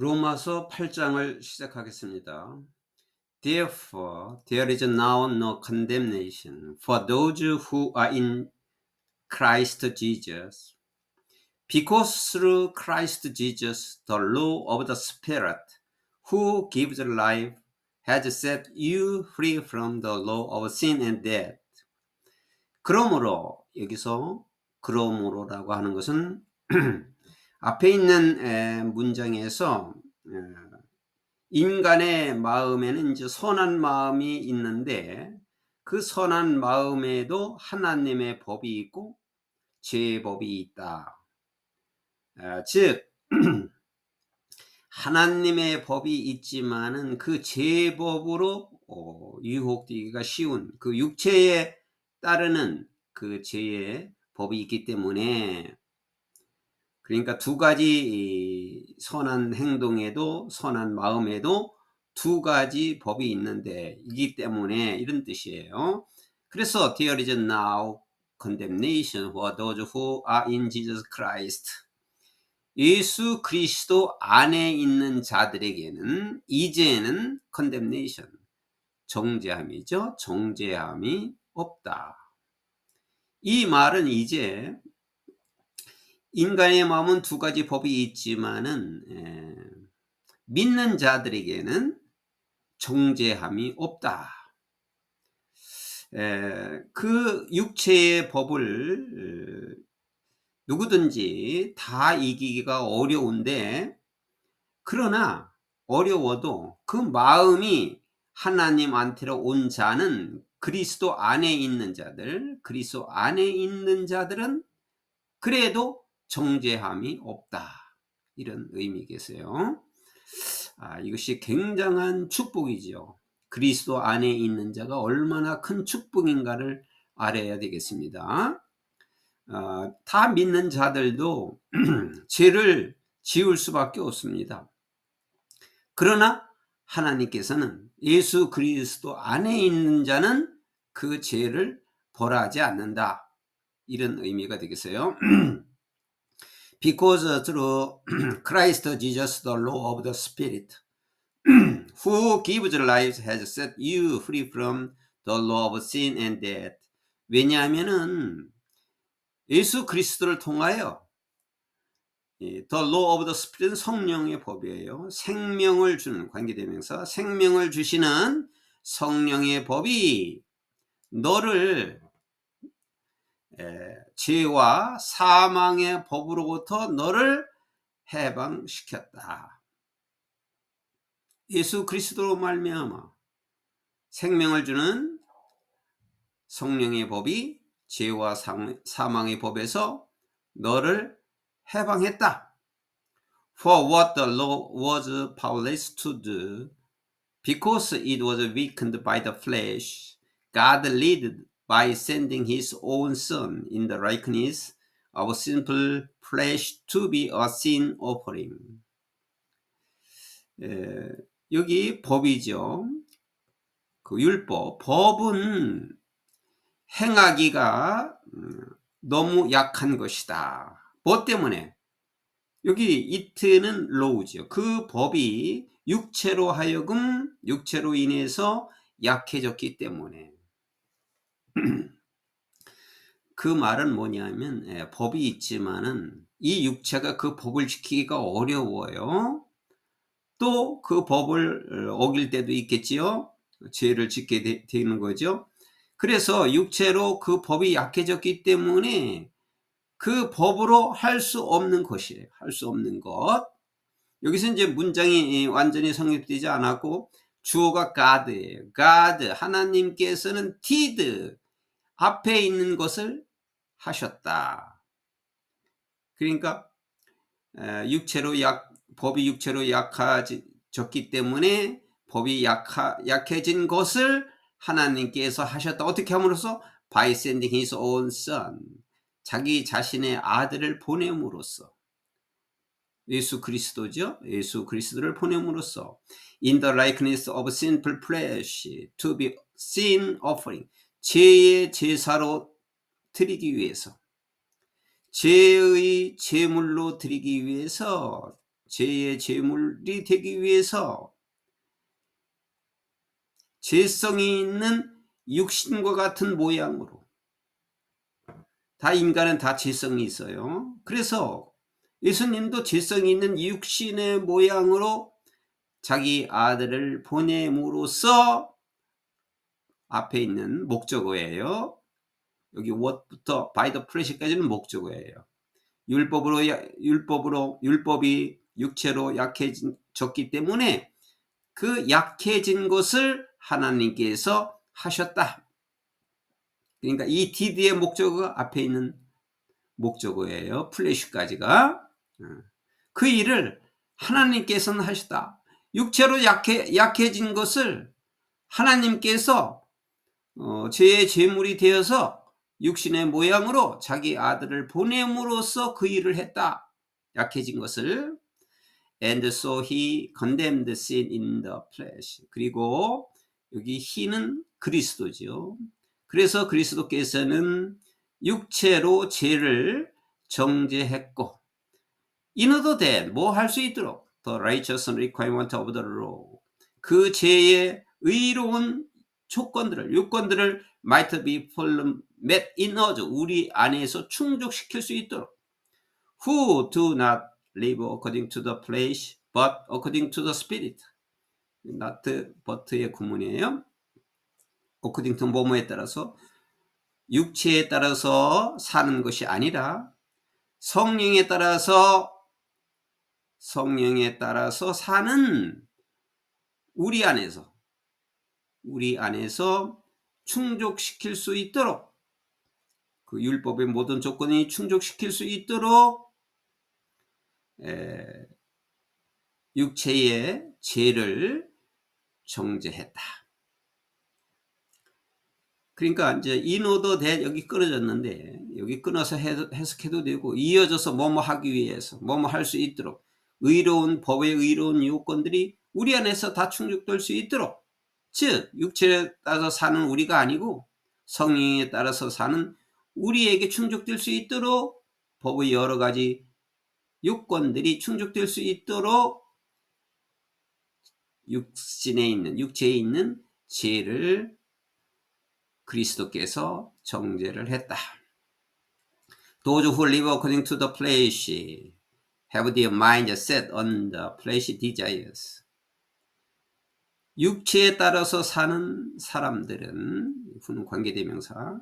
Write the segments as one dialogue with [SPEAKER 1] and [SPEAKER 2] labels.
[SPEAKER 1] 로마서 8장을 시작하겠습니다. Therefore, there is now no condemnation for those who are in Christ Jesus. Because through Christ Jesus, the law of the Spirit, who gives life, has set you free from the law of sin and death. 그러므로 여기서 그러므로라고 하는 것은 앞에 있는 문장에서 인간의 마음에는 이제 선한 마음이 있는데 그 선한 마음에도 하나님의 법이 있고 죄의 법이 있다. 즉 하나님의 법이 있지만은 그 죄의 법으로 유혹되기가 쉬운 그 육체에 따르는 그 죄의 법이 있기 때문에, 그러니까 두 가지 선한 행동에도 선한 마음에도 두 가지 법이 있는데 이기 때문에 이런 뜻이에요. 그래서 there is now condemnation for those who are in Jesus Christ. 예수 그리스도 안에 있는 자들에게는 이제는 condemnation, 정죄함이죠. 정죄함이 없다. 이 말은 이제 인간의 마음은 두 가지 법이 있지만은 믿는 자들에게는 정죄함이 없다. 그 육체의 법을 누구든지 다 이기기가 어려운데, 그러나 어려워도 그 마음이 하나님한테로 온 자는 그리스도 안에 있는 자들, 그리스도 안에 있는 자들은 그래도 정죄함이 없다. 이런 의미겠어요. 이것이 굉장한 축복이죠. 그리스도 안에 있는 자가 얼마나 큰 축복인가를 알아야 되겠습니다. 다 믿는 자들도 죄를 지을 수밖에 없습니다. 그러나 하나님께서는 예수 그리스도 안에 있는 자는 그 죄를 벌하지 않는다. 이런 의미가 되겠어요. Because through Christ Jesus, the law of the Spirit, who gives life, has set you free from the law of sin and death. 왜냐하면은 예수 그리스도를 통하여 The law of the Spirit은 성령의 법이에요. 생명을 주는 관계대명사, 생명을 주시는 성령의 법이 너를 죄와 사망의 법으로부터 너를 해방시켰다. 예수 그리스도로 말미암아 생명을 주는 성령의 법이 죄와 사망의 법에서 너를 해방했다. For what the law was powerless to do, because it was weakened by the flesh, God led by sending his own son in the likeness of sinful flesh to be a sin offering. 여기 법이죠. 그 율법. 법은 행하기가 너무 약한 것이다. 뭐 때문에? 여기 it는 law죠. 그 법이 육체로 하여금 육체로 인해서 약해졌기 때문에. 그 말은 뭐냐면 법이 있지만은 이 육체가 그 법을 지키기가 어려워요. 또 그 법을 어길 때도 있겠지요. 죄를 짓게 되는 거죠. 그래서 육체로 그 법이 약해졌기 때문에 그 법으로 할 수 없는 것이에요. 할 수 없는 것. 여기서 이제 문장이 완전히 성립되지 않았고 주어가 God예요. God, 하나님께서는 did, 앞에 있는 것을 하셨다. 그러니까 법이 육체로 약해졌기 때문에 법이 약해진 것을 하나님께서 하셨다. 어떻게 함으로써? By sending his own son, 자기 자신의 아들을 보냄으로써. 예수 그리스도죠. 예수 그리스도를 보냄으로써 in the likeness of sinful flesh to be sin offering, 죄의 제사로 드리기 위해서, 죄의 제물로 드리기 위해서 죄의 제물이 되기 위해서 죄성이 있는 육신과 같은 모양으로, 다 인간은 다 죄성이 있어요. 그래서 예수님도 죄성이 있는 육신의 모양으로 자기 아들을 보냄으로써, 앞에 있는 목적어예요. 여기 what부터 by the flesh까지는 목적어예요. 율법이 육체로 약해졌기 때문에 그 약해진 것을 하나님께서 하셨다. 그러니까 이 did의 목적어가 앞에 있는 목적어예요. 플래시까지가. 그 일을 하나님께서는 하셨다. 육체로 약해진 것을 하나님께서 죄의 제물이 되어서 육신의 모양으로 자기 아들을 보냄으로써 그 일을 했다. 약해진 것을. And so he condemned sin in the flesh. 그리고 여기 he는 그리스도죠. 그래서 그리스도께서는 육체로 죄를 정죄했고, in order that 뭐 할 수 있도록 the righteous requirement of the law, 그 죄의 의로운 조건들을, 요건들을 might be fully met in us, 우리 안에서 충족시킬 수 있도록, who do not live according to the flesh but according to the spirit. not but의 구문이에요. according to 뭐뭐에 따라서, 육체에 따라서 사는 것이 아니라 성령에 따라서 사는 우리 안에서 충족시킬 수 있도록, 그 율법의 모든 조건이 충족시킬 수 있도록 육체의 죄를 정죄했다. 그러니까 이제 in order that 여기 끊어졌는데, 여기 끊어서 해석해도 되고, 이어져서 뭐뭐 하기 위해서, 뭐뭐 할 수 있도록, 의로운 법의 의로운 요건들이 우리 안에서 다 충족될 수 있도록, 즉 육체에 따라서 사는 우리가 아니고 성령에 따라서 사는 우리에게 충족될 수 있도록, 법의 여러 가지 요건들이 충족될 수 있도록 육체에 있는 죄를 그리스도께서 정죄를 했다. Those who live according to the flesh have their mind set on the fleshly desires. 육체에 따라서 사는 사람들은, 후는 관계대명사,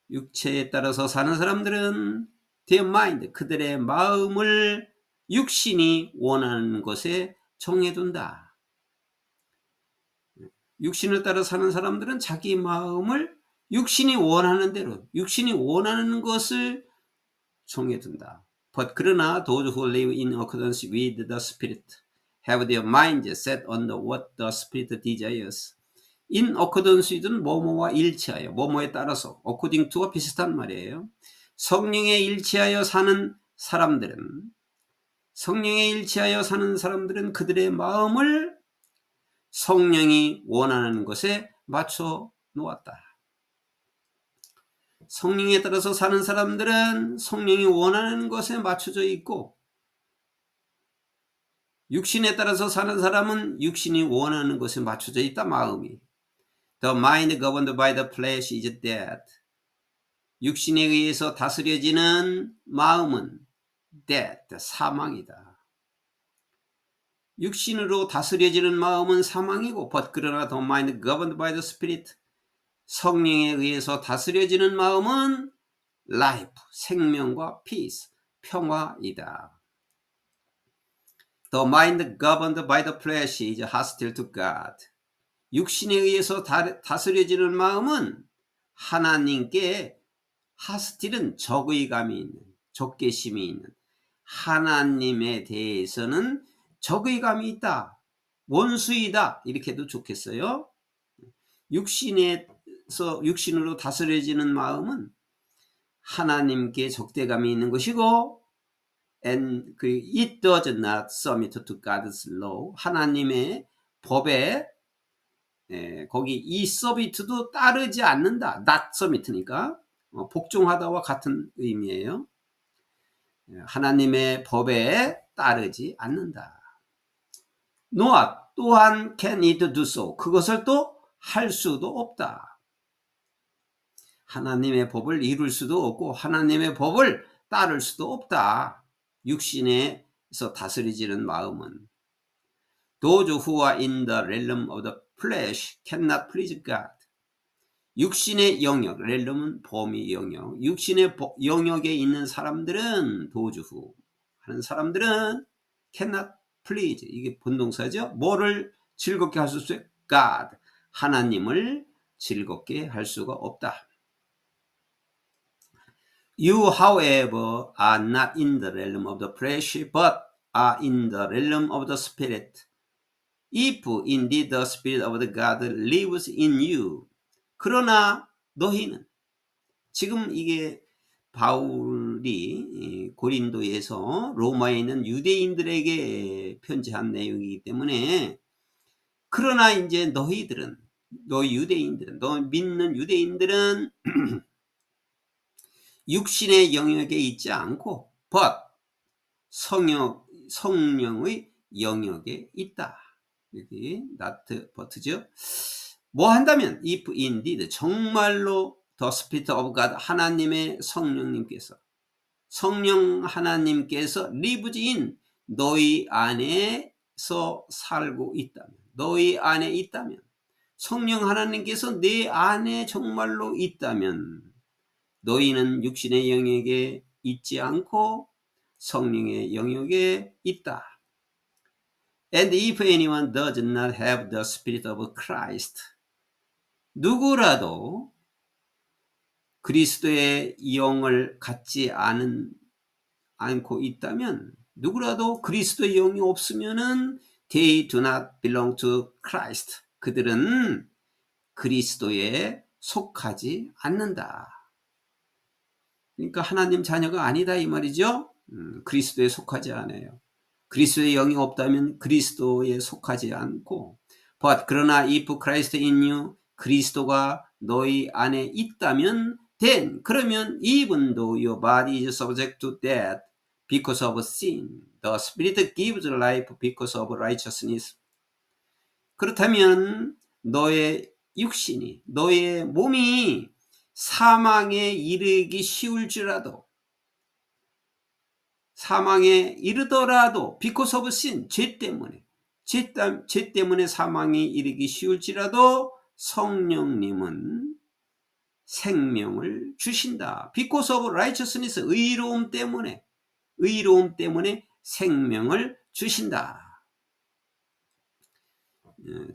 [SPEAKER 1] 육체에 따라서 사는 사람들은 their mind, 그들의 마음을 육신이 원하는 것에 정해둔다. 육신을 따라 사는 사람들은 자기 마음을 육신이 원하는 대로, 육신이 원하는 것을 정해둔다. But 그러나 those who live in accordance with the Spirit have their mind set on what the Spirit desires. In accordance with는 뭐뭐와 일치하여, 뭐뭐에 따라서, according to와 비슷한 말이에요. 성령에 일치하여 사는 사람들은 그들의 마음을 성령이 원하는 것에 맞춰 놓았다. 성령에 따라서 사는 사람들은 성령이 원하는 것에 맞춰져 있고, 육신에 따라서 사는 사람은 육신이 원하는 것에 맞춰져 있다. 마음이. The mind governed by the flesh is dead. 육신에 의해서 다스려지는 마음은 dead, 사망이다. 육신으로 다스려지는 마음은 사망이고, but 그러나 the mind governed by the spirit, 성령에 의해서 다스려지는 마음은 life, 생명과 peace, 평화이다. The mind governed by the flesh is hostile to God. 육신에 의해서 다스려지는 마음은 하나님께, 하스틸은 적의감이 있는, 적개심이 있는, 하나님에 대해서는 적의감이 있다, 원수이다, 이렇게 해도 좋겠어요. 육신으로 다스려지는 마음은 하나님께 적대감이 있는 것이고, and it does not submit to God's law. 하나님의 법에 거기 이 submit도 따르지 않는다. not submit니까 복종하다와 같은 의미예요. 하나님의 법에 따르지 않는다. nor 또한 can it do so. 그것을 또 할 수도 없다. 하나님의 법을 이룰 수도 없고 하나님의 법을 따를 수도 없다. 육신에서 다스리지는 마음은. Those who are in the realm of the flesh cannot please God. 육신의 영역, 렐름은 범위 영역, 육신의 영역에 있는 사람들은 도주후 하는 사람들은 cannot please, 이게 본동사죠. 뭐를 즐겁게 할 수 없어요? God, 하나님을 즐겁게 할 수가 없다. You, however, are not in the realm of the flesh, but are in the realm of the spirit. If indeed the spirit of the God lives in you. 그러나 너희는, 지금 이게 바울이 고린도에서 로마에 있는 유대인들에게 편지한 내용이기 때문에, 그러나 이제 너희들은, 너희 유대인들은, 너 믿는 유대인들은 육신의 영역에 있지 않고 but 성령의 영역에 있다. 여기 not but죠. 뭐 한다면 if indeed 정말로 the spirit of God, 하나님의 성령님께서, 성령 하나님께서 lives in, 너희 안에서 살고 있다면, 너희 안에 있다면, 성령 하나님께서 내 안에 정말로 있다면 너희는 육신의 영역에 있지 않고 성령의 영역에 있다. And if anyone does not have the spirit of Christ, 누구라도 그리스도의 영을 갖지 않고 있다면, 누구라도 그리스도의 영이 없으면은 they do not belong to Christ. 그들은 그리스도에 속하지 않는다. 그러니까 하나님 자녀가 아니다 이 말이죠. 그리스도에 속하지 않아요. 그리스도의 영이 없다면 그리스도에 속하지 않고, but 그러나 if Christ in you, 그리스도가 너희 안에 있다면 then, 그러면 even though your body is subject to death because of sin, the Spirit gives life because of righteousness. 그렇다면 너의 육신이, 너의 몸이 사망에 이르기 쉬울지라도, 사망에 이르더라도 because of sin, 죄 때문에 사망에 이르기 쉬울지라도 성령님은 생명을 주신다. because of righteousness, 의로움 때문에 생명을 주신다.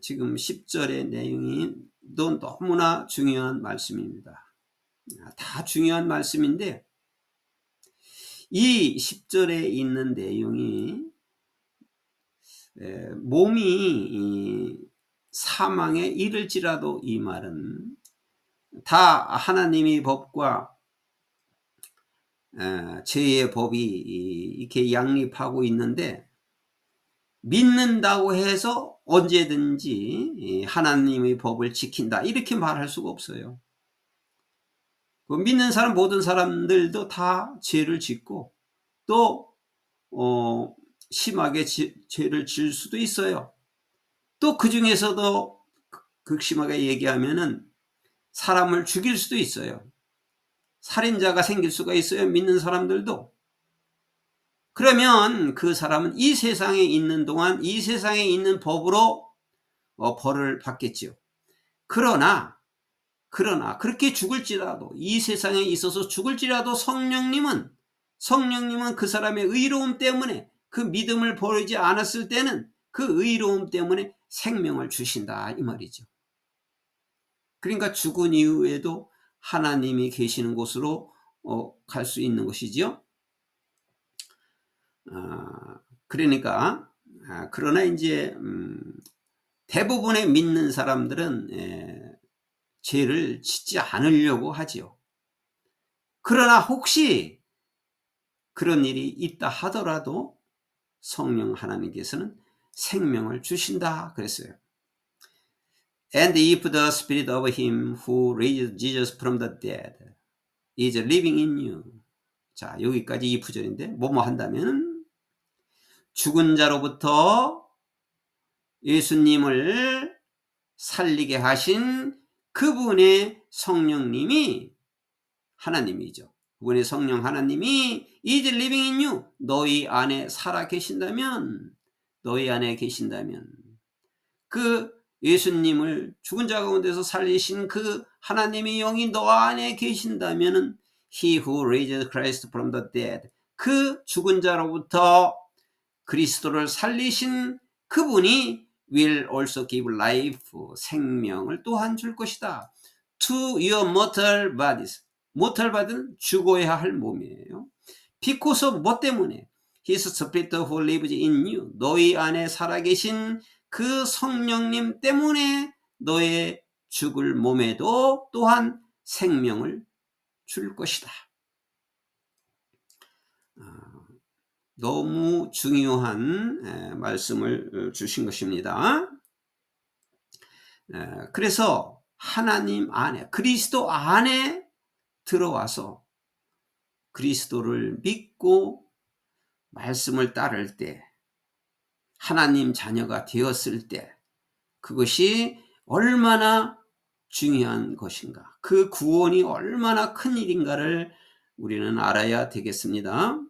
[SPEAKER 1] 지금 10절의 내용이 너무나 중요한 말씀입니다. 다 중요한 말씀인데, 이 10절에 있는 내용이 몸이 사망에 이를지라도, 이 말은 다 하나님의 법과 죄의 법이 이렇게 양립하고 있는데, 믿는다고 해서 언제든지 하나님의 법을 지킨다 이렇게 말할 수가 없어요. 믿는 사람, 모든 사람들도 다 죄를 짓고 또 심하게 죄를 지을 수도 있어요. 또 그 중에서도 극심하게 얘기하면은 사람을 죽일 수도 있어요. 살인자가 생길 수가 있어요. 믿는 사람들도. 그러면 그 사람은 이 세상에 있는 동안 이 세상에 있는 법으로 벌을 받겠지요. 그러나 그렇게 죽을지라도, 이 세상에 있어서 죽을지라도 성령님은 그 사람의 의로움 때문에, 그 믿음을 버리지 않았을 때는 그 의로움 때문에 생명을 주신다 이 말이죠. 그러니까 죽은 이후에도 하나님이 계시는 곳으로 갈 수 있는 것이죠. 그러니까 그러나 이제 대부분의 믿는 사람들은 죄를 짓지 않으려고 하지요. 그러나 혹시 그런 일이 있다 하더라도 성령 하나님께서는 생명을 주신다 그랬어요. And if the spirit of him who raised Jesus from the dead is living in you. 자, 여기까지 이 구절인데 뭐뭐 한다면 죽은 자로부터 예수님을 살리게 하신 그분의 성령님이 하나님이죠. 그분의 성령 하나님이 is living in you, 너희 안에 살아 계신다면, 너희 안에 계신다면, 그 예수님을 죽은 자 가운데서 살리신 그 하나님의 영이 너 안에 계신다면, He who raised Christ from the dead, 그 죽은 자로부터 그리스도를 살리신 그분이 will also give life, 생명을 또한 줄 것이다. To your mortal bodies, mortal body는 죽어야 할 몸이에요. Because of 뭐 때문에? His spirit who lives in you, 너희 안에 살아계신 그 성령님 때문에 너의 죽을 몸에도 또한 생명을 줄 것이다. 너무 중요한 말씀을 주신 것입니다. 그래서 하나님 안에, 그리스도 안에 들어와서 그리스도를 믿고 말씀을 따를 때, 하나님 자녀가 되었을 때 그것이 얼마나 중요한 것인가, 그 구원이 얼마나 큰 일인가를 우리는 알아야 되겠습니다.